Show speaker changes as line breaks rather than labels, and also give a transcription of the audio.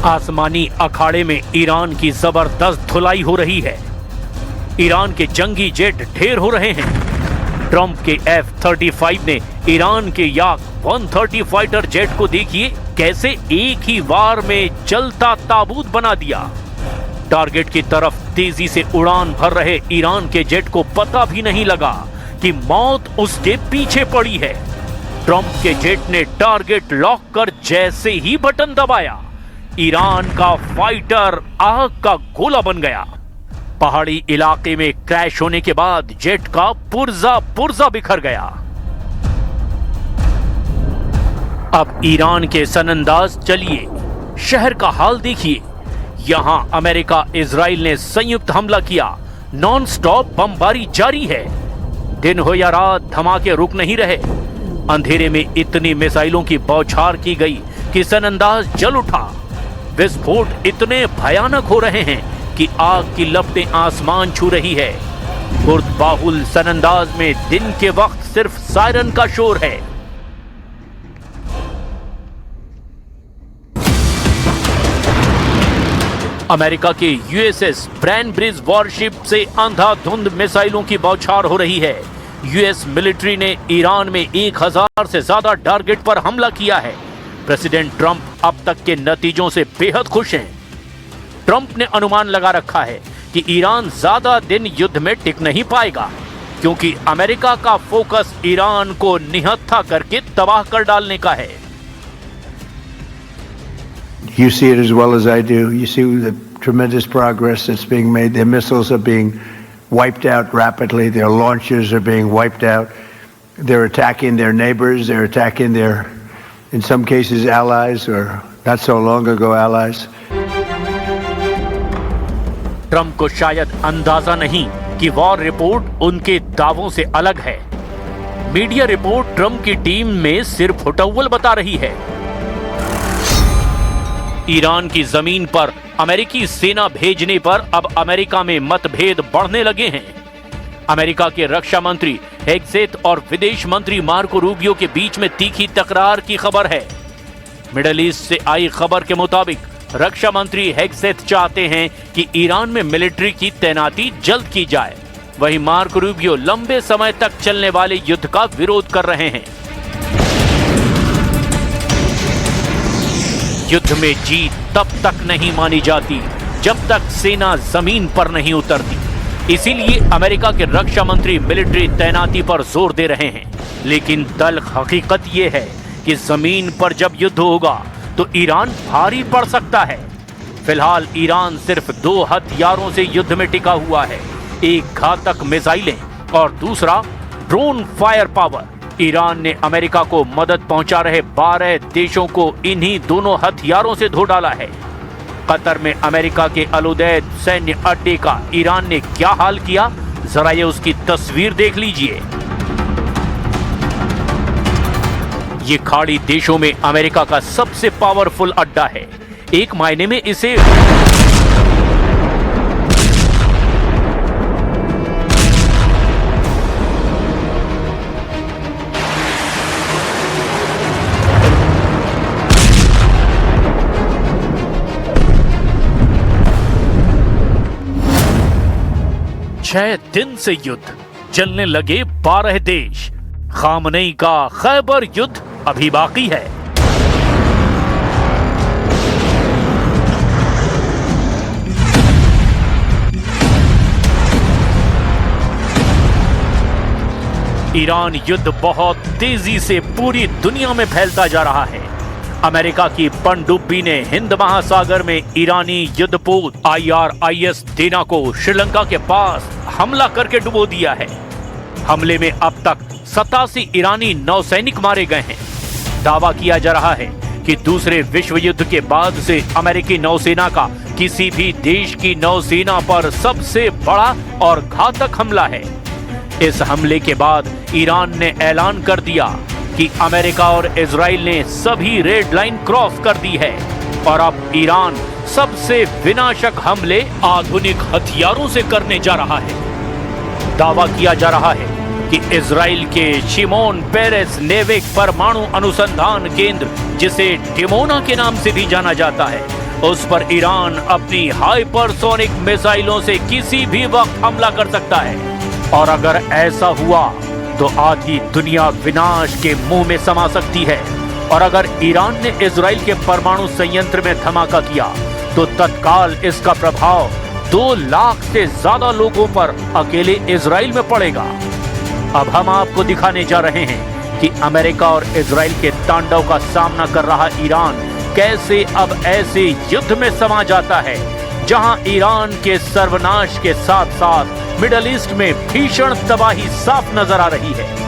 आसमानी अखाड़े में ईरान की जबरदस्त धुलाई हो रही है। ईरान के जंगी जेट ढेर हो रहे हैं। ट्रंप के F-35 ने ईरान के याक 130 फाइटर जेट को देखिए कैसे एक ही वार में जलता ताबूत बना दिया। टारगेट की तरफ तेजी से उड़ान भर रहे ईरान के जेट को पता भी नहीं लगा कि मौत उसके पीछे पड़ी है। ट्रंप के जेट ने टारगेट लॉक कर जैसे ही बटन दबाया, ईरान का फाइटर आग का गोला बन गया। पहाड़ी इलाके में क्रैश होने के बाद जेट का पुर्जा पुर्जा बिखर गया। अब ईरान के सनंदाज चलिए शहर का हाल देखिए। यहां अमेरिका इजराइल ने संयुक्त हमला किया। नॉन स्टॉप बमबारी जारी है। दिन हो या रात धमाके रुक नहीं रहे। अंधेरे में इतनी मिसाइलों की बौछार की गई कि सनंदाज जल उठा। विस्फोट इतने भयानक हो रहे हैं कि आग की लपटें आसमान छू रही है। बाहुल सनंदाज में दिन के वक्त सिर्फ सायरन का शोर है। अमेरिका के यूएसएस ब्रैनब्रिज वॉरशिप से अंधाधुंध मिसाइलों की बौछार हो रही है। यूएस मिलिट्री ने ईरान में 1000 से ज्यादा टारगेट पर हमला किया है। प्रेसिडेंट ट्रंप अब तक के नतीजों से बेहद खुश हैं। ट्रंप ने अनुमान लगा रखा है कि ईरान ज्यादा दिन युद्ध में टिक नहीं पाएगा, क्योंकि अमेरिका का फोकस ईरान को निहत्था करके तबाह कर डालने का है।
You see it as well as I do. You see the tremendous progress that's being made. Their missiles are being wiped out rapidly. Their launchers are being wiped out. They're attacking their neighbors. They're attacking their, in some cases, allies or not so long ago allies.
Trump को शायद अंदाजा नहीं कि war report उनके दावों से अलग है। मीडिया रिपोर्ट ट्रंप की टीम में सिर्फ फुटअव्वल बता रही है। ईरान की जमीन पर अमेरिकी सेना भेजने पर अब अमेरिका में मतभेद बढ़ने लगे हैं। अमेरिका के रक्षा मंत्री हेग्सेथ और विदेश मंत्री मार्को रूबियो के बीच में तीखी तकरार की खबर है। मिडिल ईस्ट से आई खबर के मुताबिक रक्षा मंत्री हेग्सेथ चाहते हैं कि ईरान में मिलिट्री की तैनाती जल्द की जाए। वहीं मार्को रूबियो लंबे समय तक चलने वाले युद्ध का विरोध कर रहे हैं। युद्ध में जीत तब तक नहीं मानी जाती जब तक सेना जमीन पर नहीं उतरती। इसीलिए अमेरिका के रक्षा मंत्री मिलिट्री तैनाती पर जोर दे रहे हैं। लेकिन दल हकीकत यह है कि जमीन पर जब युद्ध होगा तो ईरान भारी पड़ सकता है। फिलहाल ईरान सिर्फ 2 हथियारों से युद्ध में टिका हुआ है, एक घातक मिसाइलें और दूसरा ड्रोन फायर पावर। ईरान ने अमेरिका को मदद पहुंचा रहे 12 देशों को इन्हीं दोनों हथियारों से धो डाला है। कतर में अमेरिका के अल-उदैद सैन्य अड्डे का ईरान ने क्या हाल किया, जरा ये उसकी तस्वीर देख लीजिए। ये खाड़ी देशों में अमेरिका का सबसे पावरफुल अड्डा है। एक मायने में इसे छह दिन से युद्ध, जलने लगे 12 देश। खामनेई का खैबर युद्ध अभी बाकी है। ईरान युद्ध बहुत तेजी से पूरी दुनिया में फैलता जा रहा है। अमेरिका की पनडुब्बी ने हिंद महासागर में ईरानी युद्धपोत IRIS देना को श्रीलंका के पास हमला करके डुबो दिया है। हमले में अब तक 87 ईरानी नौसैनिक मारे गए हैं। दावा किया जा रहा है कि दूसरे विश्व युद्ध के बाद से अमेरिकी नौसेना का किसी भी देश की नौसेना पर सबसे बड़ा और घातक हमला है। इस हमले के बाद ईरान ने ऐलान कर दिया कि अमेरिका और इजराइल ने सभी रेड लाइन क्रॉस कर दी है और अब ईरान सबसे विनाशक हमले आधुनिक हथियारों से करने जा रहा है। दावा किया जा रहा है कि इजराइल के शिमोन पेरेस नेवेक परमाणु अनुसंधान केंद्र, जिसे डिमोना के नाम से भी जाना जाता है, उस पर ईरान अपनी हाइपरसोनिक मिसाइलों से किसी भी वक्त हमला कर सकता है। और अगर ऐसा हुआ तो आधी दुनिया विनाश के मुंह में समा सकती है। और अगर ईरान ने इजराइल के परमाणु संयंत्र में धमाका किया तो तत्काल इसका प्रभाव 2 लाख से ज्यादा लोगों पर अकेले इजराइल में पड़ेगा। अब हम आपको दिखाने जा रहे हैं कि अमेरिका और इजराइल के तांडव का सामना कर रहा ईरान कैसे अब ऐसे युद्ध में समा जाता है जहां ईरान के सर्वनाश के साथ साथ मिडिल ईस्ट में भीषण तबाही साफ नजर आ रही है।